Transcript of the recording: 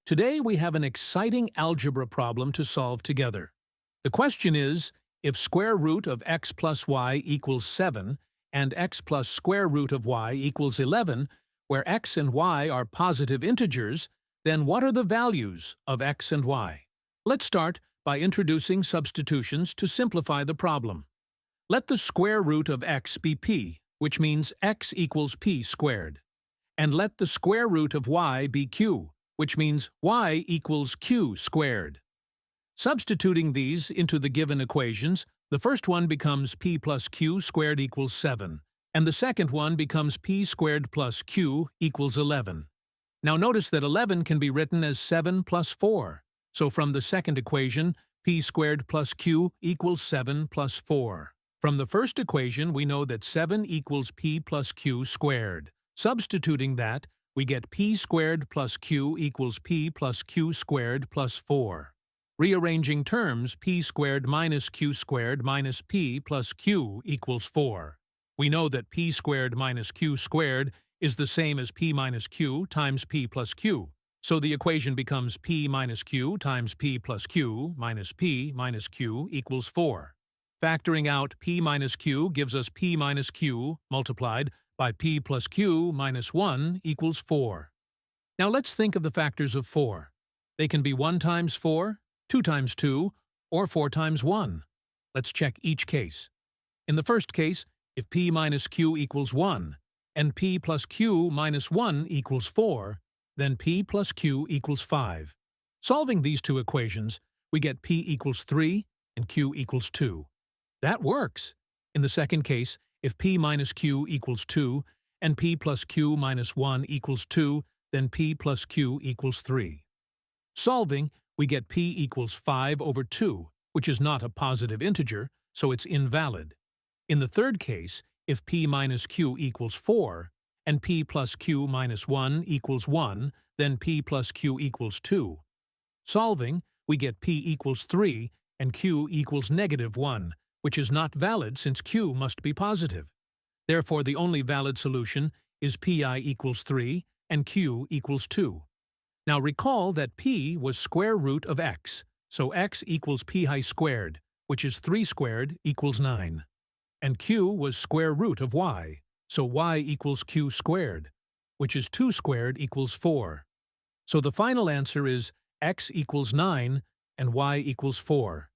Today we have an exciting algebra problem to solve together. The question is, if square root of x plus y equals 7 and x plus square root of y equals 11, where x and y are positive integers, then what are the values of x and y? Let's start by introducing substitutions to simplify the problem. Let the square root of x be p, which means x equals p squared. And let the square root of y be q, which means y equals q squared. Substituting these into the given equations, the first one becomes p plus q squared equals 7, and the second one becomes p squared plus q equals 11. Now notice that 11 can be written as 7 plus 4, so from the second equation, p squared plus q equals 7 plus 4. From the first equation, we know that 7 equals p plus q squared. Substituting that, we get p squared plus q equals p plus q squared plus 4. Rearranging terms, p squared minus q squared minus p plus q equals 4. We know that p squared minus q squared is the same as p minus q times p plus q, so the equation becomes p minus q times p plus q minus p minus q equals 4. Factoring out p minus q gives us p minus q multiplied by p plus q minus 1 equals 4. Now let's think of the factors of 4. They can be 1 times 4, 2 times 2, or 4 times 1. Let's check each case. In the first case, if p minus q equals 1, and p plus q minus 1 equals 4, then p plus q equals 5. Solving these two equations, we get p equals 3 and q equals 2. That works. In the second case, if p minus q equals 2 and p plus q minus 1 equals 2, then p plus q equals 3. Solving, we get p equals 5 over 2, which is not a positive integer, so it's invalid. In the third case, if p minus q equals 4 and p plus q minus 1 equals 1, then p plus q equals 2. Solving, we get p equals 3 and q equals negative 1, which is not valid since q must be positive. Therefore, the only valid solution is pi equals 3 and q equals 2. Now recall that p was square root of x, so x equals pi squared, which is 3 squared equals 9. And q was square root of y, so y equals q squared, which is 2 squared equals 4. So the final answer is x equals 9 and y equals 4.